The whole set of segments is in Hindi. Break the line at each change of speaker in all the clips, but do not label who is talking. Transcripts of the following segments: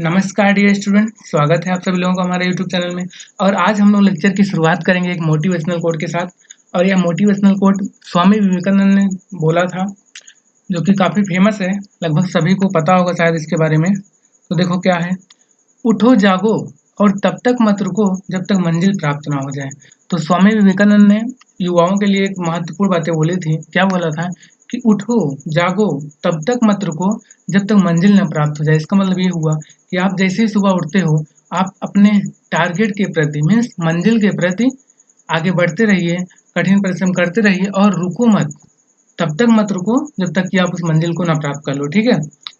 नमस्कार डियर स्टूडेंट, स्वागत है आप सभी लोगों का हमारे यूट्यूब चैनल में। और आज हम लोग लेक्चर की शुरुआत करेंगे एक मोटिवेशनल कोट के साथ। और यह मोटिवेशनल कोट स्वामी विवेकानंद ने बोला था, जो कि काफ़ी फेमस है, लगभग सभी को पता होगा शायद इसके बारे में। तो देखो क्या है, उठो जागो और तब तक मत रुको जब तक मंजिल प्राप्त ना हो जाए। तो स्वामी विवेकानंद ने युवाओं के लिए एक महत्वपूर्ण बातें बोली थी। क्या बोला था कि उठो जागो तब तक मत रुको जब तक मंजिल न प्राप्त हो जाए। इसका मतलब ये हुआ कि आप जैसे ही सुबह उठते हो, आप अपने टारगेट के प्रति मीन्स मंजिल के प्रति आगे बढ़ते रहिए, कठिन परिश्रम करते रहिए और रुको मत। तब तक मत रुको जब तक कि आप उस मंजिल को ना प्राप्त कर लो। ठीक है,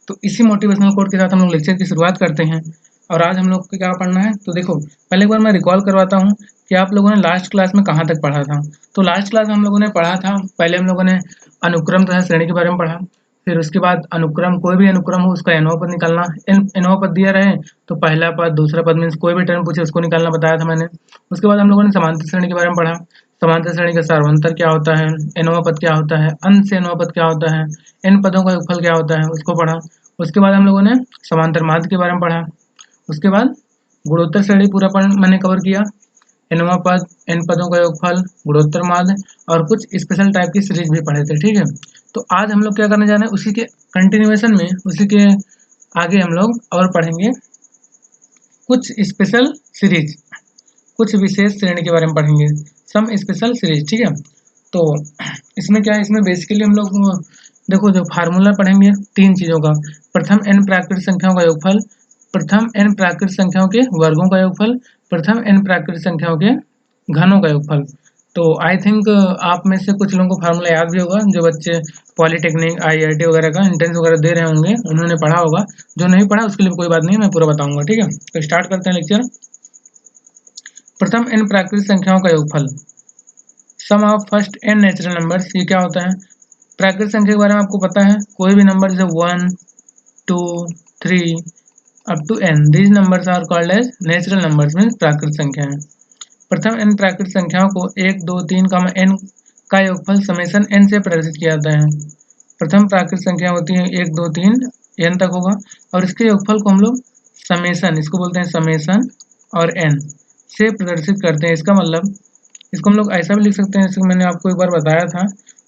तो इसी मोटिवेशनल कोट के साथ हम लोग लेक्चर की शुरुआत करते हैं। और आज हम लोग को क्या पढ़ना है, तो देखो पहले एक बार मैं रिकॉल करवाता हूँ कि आप लोगों ने लास्ट क्लास में कहाँ तक पढ़ा था। तो लास्ट क्लास में हम लोगों ने पढ़ा था, पहले हम लोगों ने अनुक्रम तथा श्रेणी के बारे में पढ़ा। फिर उसके बाद अनुक्रम, कोई भी अनुक्रम हो उसका एनओ पद निकालना। एनओ पद दिया रहे तो पहला पद दूसरा पद मीन्स कोई भी टर्म पूछे उसको निकालना बताया था मैंने। उसके बाद हम लोगों ने समांतर श्रेणी के बारे में पढ़ा। समांतर श्रेणी का सार्वंतर क्या होता है, एनओ पद क्या होता है, अंत से एनओ पद क्या होता है, एन पदों का योगफल क्या होता है उसको पढ़ा। उसके बाद हम लोगों ने समांतर माध्य के बारे में पढ़ा। उसके बाद गुणोत्तर श्रेणी पूरा मैंने कवर किया। एनवा पद, एन पदों का योगफल, गुणोत्तर माध्य और कुछ स्पेशल टाइप की सीरीज भी पढ़े थे। ठीक है, तो आज हम लोग क्या करने जा रहे हैं, उसी के कंटिन्यूएशन में, उसी के आगे हम लोग और पढ़ेंगे कुछ स्पेशल सीरीज, कुछ विशेष श्रेणी के बारे में पढ़ेंगे, सम स्पेशल सीरीज। ठीक है, तो इसमें क्या है, इसमें बेसिकली हम लोग देखो जो फार्मूला पढ़ेंगे तीन चीज़ों का। प्रथम एन प्राकृतिक संख्याओं का योगफल, प्रथम एन प्राकृतिक संख्याओं के वर्गों का योगफल, प्रथम एन प्राकृतिक संख्याओं के घनों का योगफल। तो आई थिंक आप में से कुछ लोगों को फार्मूला याद भी होगा, जो बच्चे पॉलीटेक्निक आईआईटी वगैरह का एंट्रेंस वगैरह दे रहे होंगे उन्होंने पढ़ा होगा। जो नहीं पढ़ा उसके लिए कोई बात नहीं, मैं पूरा बताऊंगा। ठीक है, तो स्टार्ट करते हैं लेक्चर। प्रथम एन प्राकृतिक संख्याओं का योगफल, sum of first n natural numbers. ये क्या होता है, प्राकृतिक संख्या के बारे में आपको पता है, कोई भी नंबर जैसे 1 2 3 up to N, these numbers are called as natural numbers means प्राकृतिक संख्याएं। प्रथम एन प्राकृतिक संख्याओं को 1 2 3 एन का योगफल समेशन एन से प्रदर्शित किया जाता है। प्रथम प्राकृतिक संख्या होती है 1 2 3 एन तक होगा, और इसके योगफल को हम लोग समेशन, इसको बोलते हैं समेशन, और एन से प्रदर्शित करते हैं। इसका मतलब इसको हम लोग ऐसा भी लिख सकते हैं, जैसे मैंने आपको एक बार बताया था,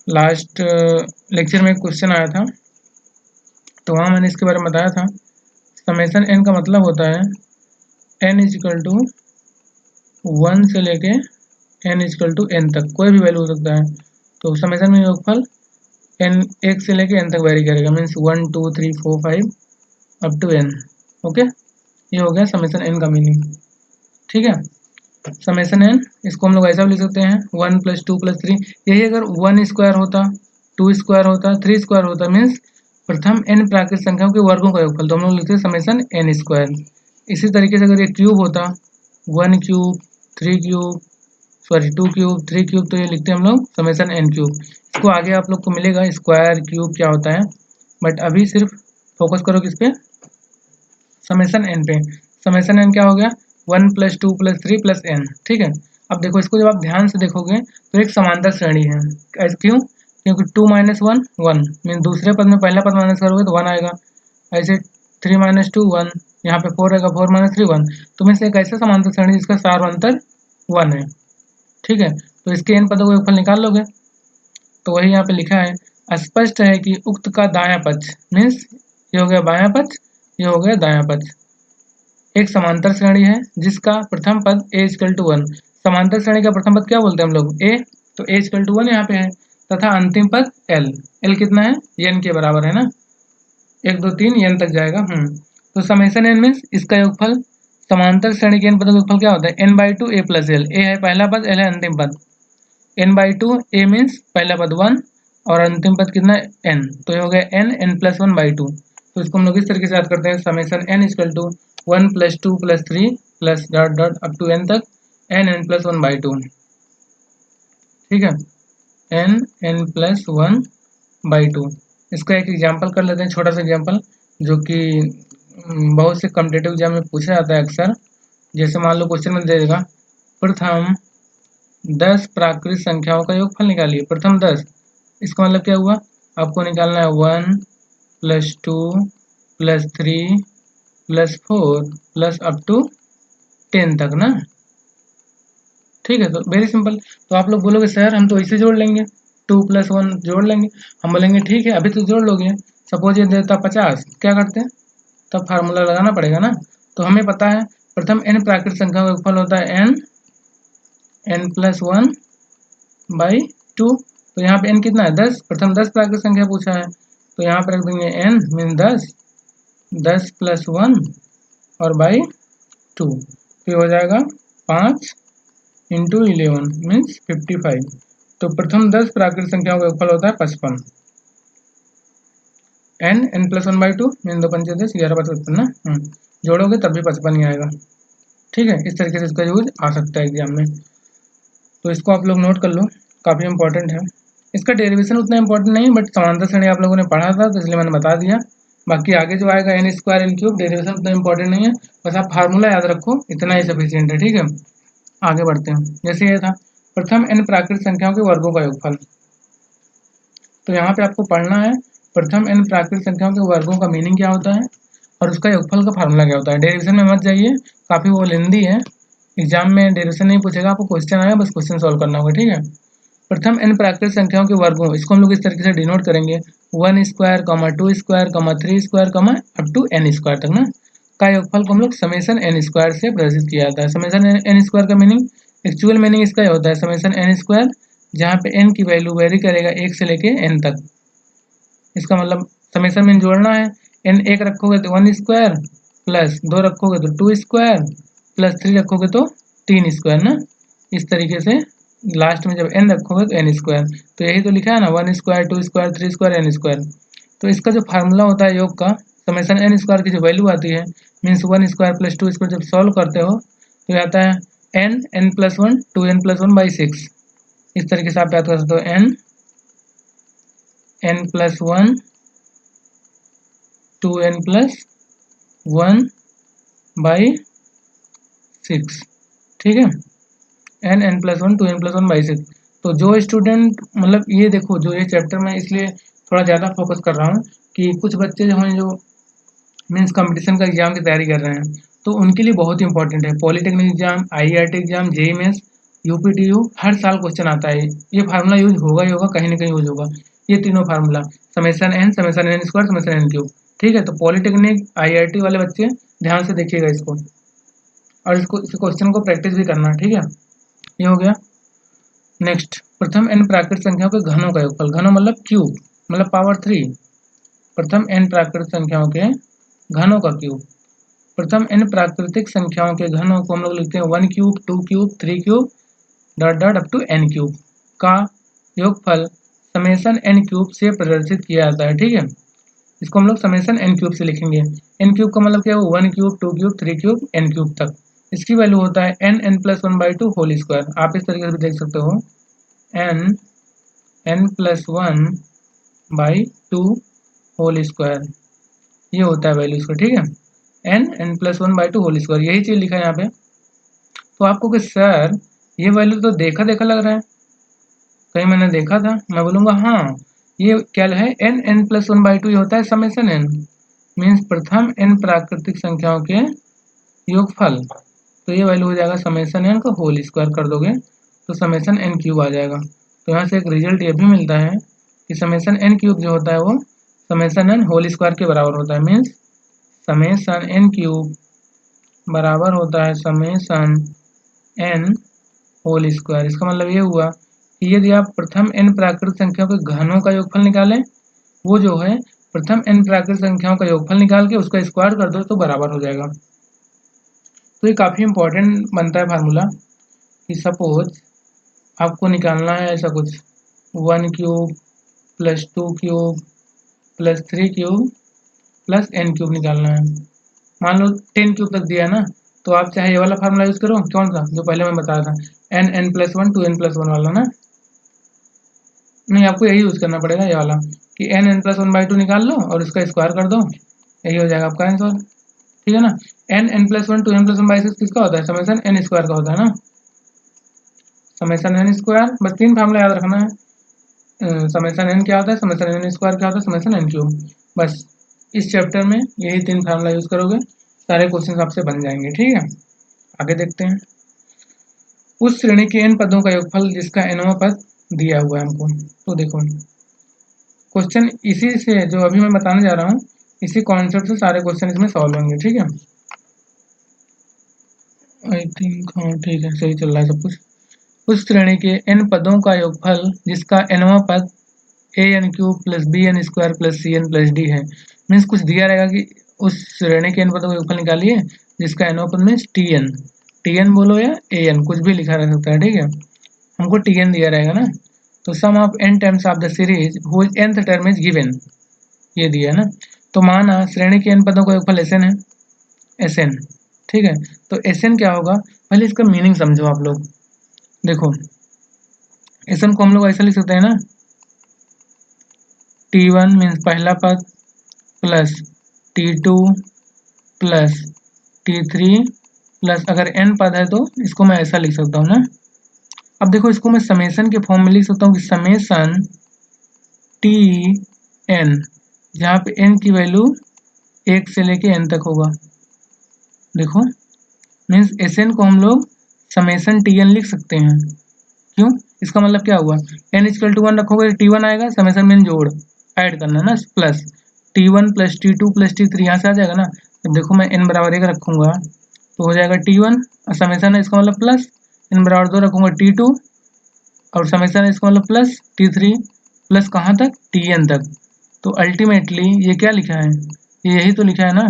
लास्ट लेक्चर में एक क्वेश्चन आया था तो वहाँ मैंने इसके बारे में बताया था। समेशन एन का मतलब होता है एन इजिकल टू 1 से लेके एन इजिकल टू एन तक, कोई भी वैल्यू हो सकता है। तो समेशन में योगफल एन 1 से लेके एन तक वेरी करेगा, means 1 2 3 4 5 up to N. Okay, ये हो गया समेशन एन का मीनिंग। ठीक है, समेशन एन, इसको हम लोग ऐसा भी लिख सकते हैं 1 + 2 + 3। यही अगर 1 स्क्वायर होता, 2 स्क्वायर होता, 3 स्क्वायर होता, मीन्स प्रथम एन प्राकृतिक संख्याओं के वर्गों का योगफल, तो हम लोग लिखते हैं समेशन एन स्क्वायर। इसी तरीके से अगर ये क्यूब होता, 1 cube 3 cube sorry 2 cube 3 cube, तो ये लिखते हैं हम लोग समेशन एन क्यूब। इसको आगे आप लोग को मिलेगा स्क्वायर क्यूब क्या होता है, बट अभी सिर्फ फोकस करो किस पे, समेशन एन पे। समेशन एन क्या हो गया, 1 + 2 + 3 + एन। ठीक है, अब देखो इसको जब आप ध्यान से देखोगे तो एक समांतर श्रेणी है। क्यों, क्योंकि 2 - 1 1 मीन दूसरे पद में पहला पद माइनस करोगे तो 1 आएगा। ऐसे 3 - 2 1, यहाँ पे 4 आएगा, 4 - 3 1। तो मीन्स एक ऐसा समांतर श्रेणी जिसका सार्वंतर 1 है। ठीक है, तो इसके एन पदों का योगफल निकाल लोगे। तो वही यहाँ पे लिखा है, स्पष्ट है कि उक्त का दायां पक्ष मीन्स ये हो गया बायां पक्ष, ये हो गया दायां पक्ष, एक समांतर श्रेणी है जिसका प्रथम पद a = 1। समांतर श्रेणी का प्रथम पद क्या बोलते हैं हम लोग, a, तो a = 1 यहाँ पे है, तथा अंतिम पद l। l कितना है, n के बराबर है ना, 1 2 3 n तक जाएगा। तो समेशन n मीन्स इसका योगफल, समांतर श्रेणी के n पदों का योगफल क्या होता है, n/2 a + l। a है पहला पद, l है अंतिम पद। n/2 a मीन्स पहला पद 1 और अंतिम पद कितना n, तो ये हो गया n + 1/2। तो इसको हम लोग इस तरीके से याद करते हैं, summation n = 1 + 2 + 3 plus dot dot up to n तक n + 1/2। ठीक है, n + 1/2। इसका एक एग्जांपल कर लेते हैं, छोटा सा एग्जांपल, जो कि बहुत से कॉम्पिटिटिव एग्जाम में पूछा जाता है अक्सर। जैसे मान लो क्वेश्चन में दे देगा, प्रथम 10 प्राकृतिक संख्याओं का योगफल निकालिए। प्रथम 10, इसका मतलब क्या हुआ, आपको निकालना है 1 + 2 + 3 +4 प्लस अप टू 10 तक ना। ठीक है, तो वेरी सिंपल। तो आप लोग बोलोगे सर हम तो इसे जोड़ लेंगे, 2 + 1 जोड़ लेंगे। हम बोलेंगे ठीक है, अभी तो जोड़ लोगे। सपोज ये देता 50, क्या करते हैं, तब फार्मूला लगाना पड़ेगा ना। तो हमें पता है प्रथम n प्राकृत संख्या का योगफल होता है n+1/2। तो यहाँ पे n कितना है, 10। प्रथम 10 प्राकृत संख्या पूछा है, तो यहाँ पर रख देंगे n मीन 10, 10 + 1 और बाई 2, फिर हो जाएगा 5 × 11 मीन्स 55। तो प्रथम 10 प्राकृत संख्याओं का योगफल होता है 55। n+1/2 मीन 2 पंचे 10, 11 5 55 ना। जोड़ोगे तब भी 55 ही आएगा। ठीक है, इस तरीके से इसका यूज आ सकता है एग्जाम में, तो इसको आप लोग नोट कर लो, काफ़ी इंपॉर्टेंट है। इसका डेरिवेशन उतना इंपॉर्टेंट नहीं, बट समांतर श्रेणी आप लोगों ने पढ़ा था तो इसलिए मैंने बता दिया। बाकी आगे जो आएगा n² n³ डेरिवेशन उतना इंपॉर्टेंट नहीं है, बस आप फार्मूला याद रखो, इतना ही सफिशियंट है। ठीक है, आगे बढ़ते हैं। जैसे ये था प्रथम n प्राकृत संख्याओं के वर्गों का योगफल, तो यहाँ पे आपको पढ़ना है प्रथम n प्राकृत संख्याओं के वर्गों का मीनिंग क्या होता है और उसका योगफल का फार्मूला क्या होता है। डेरिवेशन में मत जाइए, काफ़ी वो लेंदी है, एग्जाम में डेरिवेशन नहीं पूछेगा, आपको क्वेश्चन आएगा, बस क्वेश्चन सॉल्व करना होगा। ठीक है, प्रथम n प्राकृत संख्याओं के वर्गों, इसको हम लोग इस तरीके से डिनोट करेंगे 1², 2², 3², अप टू n² तक ना, का योगफल को हम लोग समेशन n² से प्रदर्शित किया जाता है। समेशन n² का मीनिंग, एक्चुअल मीनिंग इसका होता है समेशन n², जहाँ पे n की वैल्यू वेरी करेगा 1 से लेके n तक। इसका मतलब समेशन में जोड़ना है, n 1 रखोगे तो 1² प्लस 2 रखोगे तो 2² प्लस 3 रखोगे तो 3² ना। इस तरीके से लास्ट में जब n रखोगे तो n², तो यही तो लिखा है ना 1², 2², 3² n²। तो इसका जो फार्मूला होता है योग का, समेशन n² की जो वैल्यू आती है मीन्स 1² प्लस 2² जब सॉल्व करते हो तो आता है n+1 2n+1/6। इस तरीके से आप याद कर सकते हो n+1 2n+1/6। ठीक है, n+1 2n+1/6। तो जो स्टूडेंट मतलब ये देखो, जो ये चैप्टर में इसलिए थोड़ा ज़्यादा फोकस कर रहा हूँ कि कुछ बच्चे जो हैं जो मीन्स कंपटीशन का एग्जाम की तैयारी कर रहे हैं, तो उनके लिए बहुत इंपॉर्टेंट है। Polytechnic exam, IIT exam, JEE mains, UPTU, हर साल क्वेश्चन आता है। ये फार्मूला यूज होगा ही होगा, कहीं ना कहीं यूज होगा। ये तीनों formula summation n, summation n², summation n³। ठीक है, तो पॉलिटेक्निक IIT वाले बच्चे ध्यान से देखिएगा इसको, और इस क्वेश्चन को प्रैक्टिस भी करना। ठीक है, ये हो गया। नेक्स्ट, प्रथम n प्राकृत संख्याओं के घनों का योगफल, घनों मतलब क्यूब, मतलब पावर 3। प्रथम n प्राकृत संख्याओं के घनों का क्यूब, प्रथम n प्राकृतिक संख्याओं के घनों को हम लोग लिखते हैं 1³ 2³ 3³ dot dot up to n³ का योगफल समेशन n³ से प्रदर्शित किया जाता है। ठीक है, इसको हम लोग समेशन n³ से लिखेंगे। n³ का मतलब क्या है, 1³ 2³ 3³ n³ तक। इसकी वैल्यू होता है n+1/2 होल स्क्वायर। आप इस तरीके से भी देख सकते हो n+1/2 होल स्क्वायर, ये होता है वैल्यू इसका। ठीक है, n+1/2 होल स्क्वायर, यही चीज़ लिखा है यहाँ पे। तो आपको कि सर ये वैल्यू तो देखा देखा लग रहा है, कहीं मैंने देखा था, मैं बोलूँगा हाँ ये क्या है, n+1/2 ये होता है समेशन n, मीन्स प्रथम n प्राकृतिक संख्याओं के योगफल। तो ये वैल्यू हो जाएगा समेशन n का होल स्क्वायर कर दोगे तो समेशन n³ आ जाएगा। तो यहाँ से एक रिजल्ट ये भी मिलता है कि समेशन n³ जो होता है वो समेशन n होल स्क्वायर के बराबर होता है। मीन्स समेशन n³ बराबर होता है समेशन n होल स्क्वायर। इसका मतलब ये हुआ कि यदि आप प्रथम n प्राकृत संख्याओं के घनों का योगफल निकालें, वो जो है प्रथम n प्राकृत संख्याओं का योगफल निकाल के उसका स्क्वायर कर दो तो बराबर हो जाएगा। तो ये काफ़ी इंपॉर्टेंट बनता है फार्मूला कि सपोज आपको निकालना है ऐसा कुछ 1³ प्लस 2³ प्लस 3³ प्लस n³ निकालना है। मान लो 10³ तक दिया है ना, तो आप चाहे ये वाला फार्मूला यूज करो, कौन सा जो पहले मैं बताया था, n+1 2n+1 वाला ना। नहीं, आपको यही यूज करना पड़ेगा, ये वाला कि n+1/2 निकाल लो और उसका स्क्वायर कर दो, यही हो जाएगा आपका आंसर। ठीक है ना, n+1 2n+1/6 किसका होता है, समेशन n² का होता है ना, समेशन n²। बस 3 फार्मूला याद रखना है, समेशन n क्या होता है, समेशन n² क्या होता है, समेशन n³। बस इस चैप्टर में यही 3 फार्मूला यूज करोगे सारे क्वेश्चन आपसे बन जाएंगे। ठीक है, आगे देखते हैं। उस श्रेणी के n पदों का योगफल जिसका nवां पद दिया हुआ है हमको। तो देखो क्वेश्चन इसी से जो अभी मैं बताने जा रहा हूँ, इसी कॉन्सेप्ट से सारे क्वेश्चन इसमें सॉल्व होंगे। ठीक है, आई थिंक हाँ ठीक है, सही चल रहा है सब कुछ। उस श्रेणी के n पदों का योगफल जिसका nवां पद an cube plus B N square plus C N plus D है। मीन्स कुछ दिया रहेगा कि उस श्रेणी के n पदों का योगफल निकालिए जिसका nवां पद मीन्स टी एन बोलो या ए एन, कुछ भी लिखा रह सकता है। ठीक है, हमको टी एन दिया रहेगा ना, तो sum of n times of the series whose nth term is given, ये दिया है ना। तो माना श्रेणी के n पदों का योगफल एस एन है, एस एन। ठीक है, तो एस एन क्या होगा, पहले इसका मीनिंग समझो आप लोग। देखो एस एन को हम लोग ऐसा लिख सकते हैं ना, टी वन मीन्स पहला पद plus T two plus T three plus अगर n पद है तो इसको मैं ऐसा लिख सकता हूँ ना। अब देखो इसको मैं समेसन के फॉर्म में लिख सकता हूँ कि समेसन टी एन, जहाँ पे n की वैल्यू 1 से लेके n तक होगा। देखो मीन्स एस एन को हम लोग समेसन टी एन लिख सकते हैं। क्यों, इसका मतलब क्या हुआ, n इक्वल टू 1 रखोगे टी वन आएगा, समेसन मीन जोड़ ऐड करना ना, plus T one plus T two plus T three यहाँ से आ जाएगा ना। तो देखो मैं n बराबर 1 रखूंगा तो हो जाएगा टी वन, और समेसन है इसका मतलब प्लस n बराबर 2 रखूंगा टी टू, और समेसन है इसका मतलब प्लस टी थ्री, प्लस कहाँ तक टी एन तक। तो अल्टीमेटली ये क्या लिखा है, ये यही तो लिखा है ना।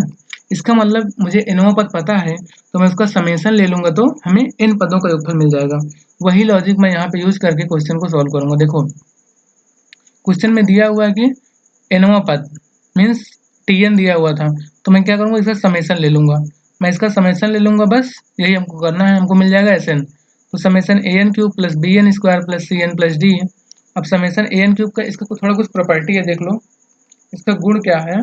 इसका मतलब मुझे nवां पद पता है तो मैं उसका समेसन ले लूंगा तो हमें इन पदों का योगफल मिल जाएगा। वही लॉजिक मैं यहाँ पे यूज करके क्वेश्चन को सॉल्व करूंगा। देखो क्वेश्चन में दिया हुआ है कि nवां पद मीन्स टी एन दिया हुआ था, तो मैं क्या करूंगा, इसका समेसन ले लूंगा। मैं इसका समेसन ले लूंगा, बस यही हमको करना है, हमको मिल जाएगा एस एन। तो summation A N cube plus B N square plus C N plus D. अब समेसन ए एन क्यूब का इसका थोड़ा कुछ प्रॉपर्टी है, देख लो इसका गुण क्या है।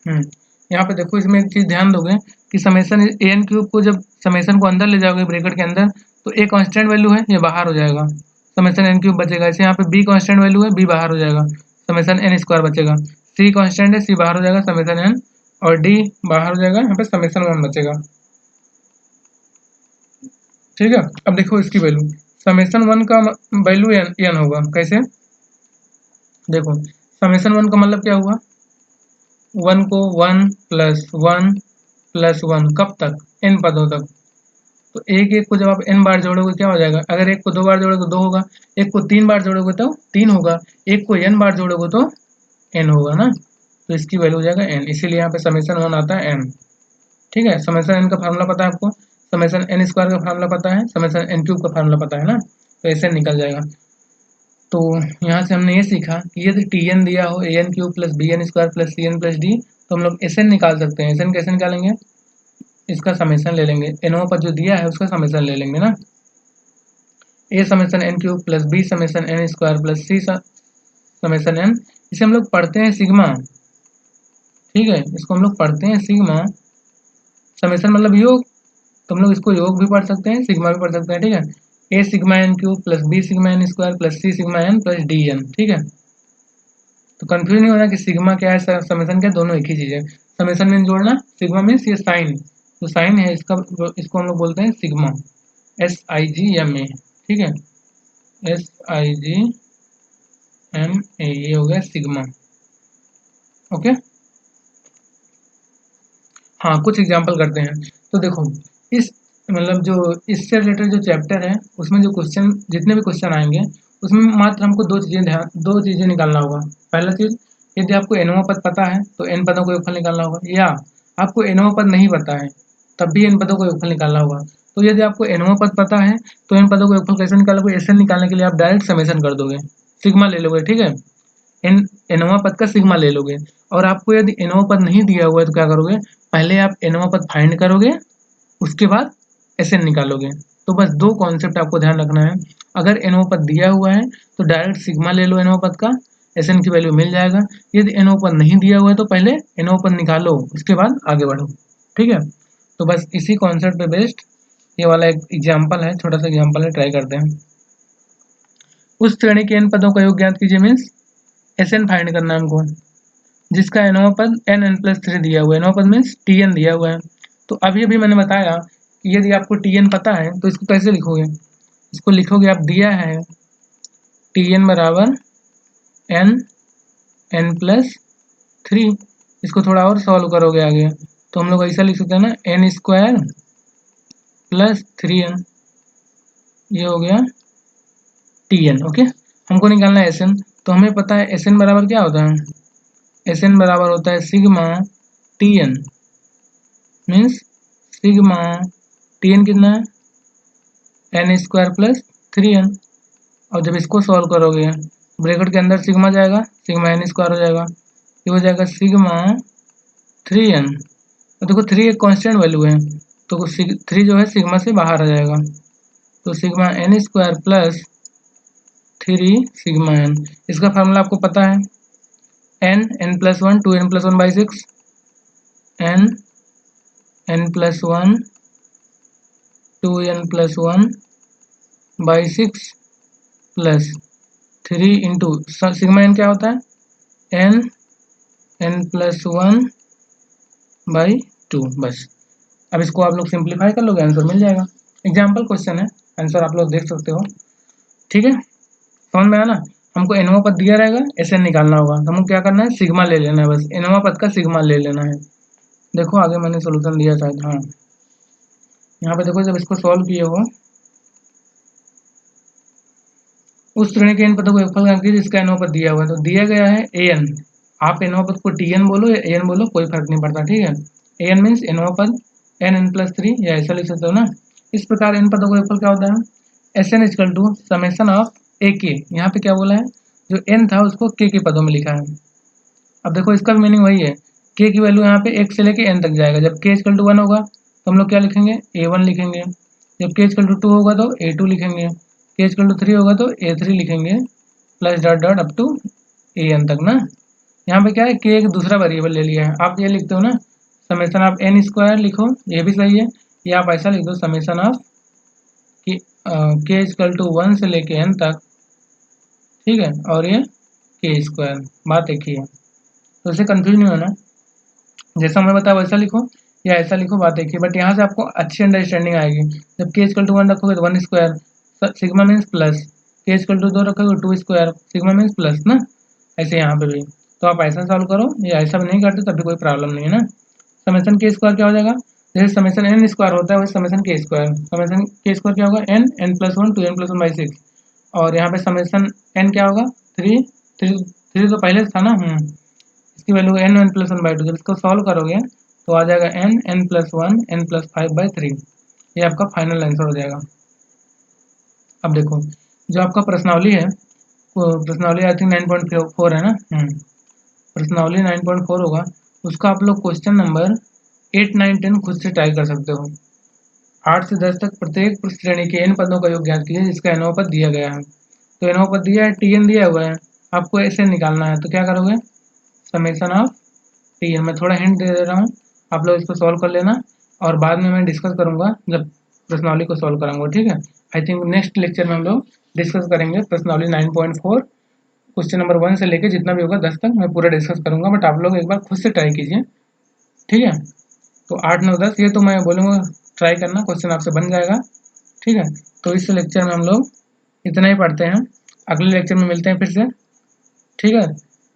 यहाँ पे देखो इसमें एक चीज ध्यान दोगे कि समेसन ए एन क्यूब को जब समेसन को अंदर ले जाओगे ब्रैकेट के अंदर, तो ए कांस्टेंट वैल्यू है, ये बाहर हो जाएगा, समेसन एन क्यूब बचेगा। ऐसे यहाँ पे बी कांस्टेंट वैल्यू है, बी बाहर हो जाएगा, समेसन एन स्क्वायर बचेगा। सी कांस्टेंट है, सी बाहर हो जाएगा, समेसन एन, और डी बाहर हो जाएगा, यहाँ पे समेसन वन बचेगा। ठीक है, अब देखो इसकी वैल्यू, समेसन वन का वैल्यू एन होगा। कैसे, देखो समेसन वन का मतलब क्या हुआ, वन को वन प्लस वन कब तक, एन पदों तक। तो एक एक को जब आप एन बार जोड़ोगे क्या हो जाएगा, अगर एक को 2 बार जोड़ोगे तो 2 होगा, एक को 3 बार जोड़ोगे तो 3 होगा, एक को एन बार जोड़ोगे तो एन होगा ना। तो इसकी वैल्यू हो जाएगा एन, इसीलिए यहाँ पे समेसन वन आता है एन। ठीक है, समेसन एन का फार्मूला पता है आपको, समेसन एन स्क्वायर का फार्मूला पता है, समेसन एन क्यूब का फार्मूला पता है ना, तो ऐसे निकल जाएगा। तो यहाँ से हमने ये सीखा कि यदि टी एन दिया हो a N cube plus B N square plus C N plus d, तो हम लोग एस एन निकाल सकते हैं। एस एन कैसे निकालेंगे, इसका समेसन ले लेंगे, एनओ पर जो दिया है उसका समेसन ले लेंगे ना, a summation n cube plus b summation n square plus c summation n, इसे हम लोग पढ़ते हैं सिग्मा। ठीक है, इसको हम लोग पढ़ते हैं सिग्मा, समेसन मतलब योग, तो हम लोग इसको योग भी पढ़ सकते हैं, सिग्मा भी पढ़ सकते हैं। ठीक है, a sigma n cube plus b sigma n square plus c sigma n plus d n. ठीक है, तो कंफ्यूज नहीं होना कि सिग्मा क्या है समेसन क्या, दोनों एक ही चीज है। समेसन मीन जोड़ना, सिग्मा मीन्स ये साइन, जो साइन है इसका, इसको हम लोग बोलते हैं sigma, S I G M A. ठीक है, एस आई जी एम ए, ये हो गया सिग्मा। ओके, हाँ कुछ एग्जांपल करते हैं। तो देखो इस मतलब जो इससे रिलेटेड जो चैप्टर है उसमें जो क्वेश्चन, जितने भी क्वेश्चन आएंगे उसमें मात्र हमको दो चीजें निकालना होगा। पहला चीज, यदि आपको एनवा पद पता है तो एन पदों का योगफल निकालना होगा, या आपको एनवा पद नहीं पता है तब भी एन पदों का योगफल निकालना होगा। तो यदि आपको एनवा पद पता है तो एन पदों का योगफल कैसे निकालोगे, एस एन निकालने के लिए आप डायरेक्ट समेसन कर दोगे, सिग्मा ले लोगे। ठीक है, एन एनवा पद का सिग्मा ले लोगे। और आपको यदि एनवा पद नहीं दिया हुआ है तो क्या करोगे, पहले आप एनवा पद फाइंड करोगे, उसके बाद एस एन निकालोगे। तो बस दो कॉन्सेप्ट आपको ध्यान रखना है, अगर एनओ पद दिया हुआ है तो डायरेक्ट सिग्मा ले लो एनओ पद का, एस एन की वैल्यू मिल जाएगा। यदि एनओ पद नहीं दिया हुआ है तो पहले एनओ पद निकालो, उसके बाद आगे बढ़ो। ठीक है, तो बस इसी कॉन्सेप्ट पे बेस्ड ये वाला एक एग्जाम्पल है, छोटा सा एग्जाम्पल है, ट्राई करते हैं। उस श्रेणी के एन पदों का योग ज्ञात कीजिए, मीन्स एस एन फाइंड करना है हमको। जिसका nवां पद n+3 दिया हुआ है। nवां पद मीन्स Tn दिया हुआ है। तो अभी मैंने बताया कि यदि आपको Tn पता है तो इसको कैसे लिखोगे? इसको लिखोगे, आप दिया है Tn बराबर n+3। इसको थोड़ा और सॉल्व करोगे आगे तो हम लोग ऐसा लिख सकते हैं ना, n² + 3n, ये हो गया Tn। ओके, हमको निकालना है Sn, तो हमें पता है Sn बराबर क्या होता है? Sn बराबर होता है sigma Tn, means sigma Tn कितना है? n² + 3n। और जब इसको सॉल्व करोगे ब्रैकेट के अंदर सिग्मा जाएगा, सिग्मा n² हो जाएगा, ये हो जाएगा सिग्मा 3n। तो देखो 3 एक कांस्टेंट वैल्यू है, तो 3 जो है सिग्मा से बाहर आ जाएगा, तो सिग्मा n² + 3 सिग्मा n। इसका फार्मूला आपको पता है, n+1 2n+1/6, n+1 2n+1/6 plus 3 into sigma n क्या होता है? n+1/2। बस, अब इसको आप लोग सिंप्लीफाई कर लोगे, आंसर मिल जाएगा। एग्जाम्पल क्वेश्चन है, आंसर आप लोग देख सकते हो। ठीक है, समझ में आया ना? हमको nवां पद दिया रहेगा, Sn निकालना होगा, तो हमको क्या करना है? सिग्मा ले लेना है, बस nवां पद का सिग्मा ले लेना है। देखो आगे मैंने सोल्यूशन दिया शायद, हाँ यहाँ पे देखो, जब इसको सॉल्व किए हो उस श्रेणी के n पदों को योगफल करके जिसका nवां पद दिया हुआ है, तो दिया गया है an। आप nवां पद को Tn बोलो या an बोलो, कोई फर्क नहीं पड़ता। ठीक है, an मीन्स nवां पद n+3, या ऐसा लिख सकते हो ना। इस प्रकार n पदों का योगफल क्या होता है? Sn = summation of ak। यहाँ पे क्या बोला है? जो n था उसको k के पदों में लिखा है। अब देखो इसका भी मीनिंग वही है, k की वैल्यू यहाँ पे 1 से लेके n तक जाएगा। जब k = 1 होगा तो हम लोग क्या लिखेंगे? a1 लिखेंगे। जब k = 2 होगा तो a2 लिखेंगे। k = 3 होगा तो a3 लिखेंगे, plus dot dot up to an तक ना। यहाँ पे क्या है, k एक दूसरा वेरिएबल ले लिया है। आप ये लिखते हो ना, समेशन ऑफ n² लिखो, ये भी सही है। या आप ऐसा लिख दो, समेशन ऑफ k = 1 से लेके n तक, ठीक है, और ये k², बात एक ही है, तो इससे कंफ्यूज नहीं होना। जैसा मैं बताया वैसा लिखो या ऐसा लिखो, बात एक ही, बट यहाँ से आपको अच्छी अंडरस्टैंडिंग आएगी। जब k = 1 रखोगे तो 1², सिग्मा मीन्स प्लस, k = 2 रखोगे 2², सिग्मा मीन्स प्लस ना। ऐसे यहाँ पे भी, तो आप ऐसा सॉल्व करो या ऐसा भी नहीं करते तभी कोई प्रॉब्लम नहीं है ना। समेशन k² क्या हो जाएगा? जैसे समेशन n² होता है वैसे समेशन k²। समेशन k² क्या होगा? n+1 2n+1/6। और यहाँ पे समेशन n क्या होगा? 3 3 तो पहले से था ना, इसकी वैल्यू n+1/2। जब इसको सॉल्व करोगे तो आ जाएगा n+1 n+5/3। ये आपका फाइनल आंसर हो जाएगा। अब देखो, जो आपका प्रश्नावली है, प्रश्नावली आई थिंक 9.4 है ना, प्रश्नावली 9.4 होगा, उसका आप लोग क्वेश्चन नंबर 8, 9, 10 खुद से ट्राई कर सकते हो। 8 से 10 तक प्रत्येक श्रेणी के n पदों का योग ज्ञात कीजिए जिसका nवां पद दिया गया है। तो nवां पद दिया है, Tn दिया हुआ है, आपको ऐसे निकालना है, तो क्या करोगे? Summation of Tn। मैं थोड़ा हिंट दे रहा हूँ, आप लोग इसको सॉल्व कर लेना, और बाद में मैं डिस्कस करूंगा जब प्रश्नावली को सॉल्व कराऊंगा। ठीक है, आई थिंक नेक्स्ट लेक्चर में हम लोग डिस्कस करेंगे प्रश्नावली 9.4, क्वेश्चन नंबर 1 से लेकर जितना भी होगा 10 तक मैं पूरा डिस्कस करूंगा, बट आप लोग एक बार खुद से ट्राई कीजिए। ठीक है, तो 8, 9, 10 ये तो मैं बोलूँगा ट्राई करना, क्वेश्चन आपसे बन जाएगा। ठीक है, तो इस लेक्चर में हम लोग इतना ही पढ़ते हैं, अगले लेक्चर में मिलते हैं फिर से। ठीक है,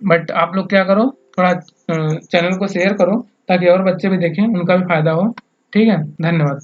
बट आप लोग क्या करो, थोड़ा चैनल को शेयर करो ताकि और बच्चे भी देखें, उनका भी फायदा हो। ठीक है, धन्यवाद।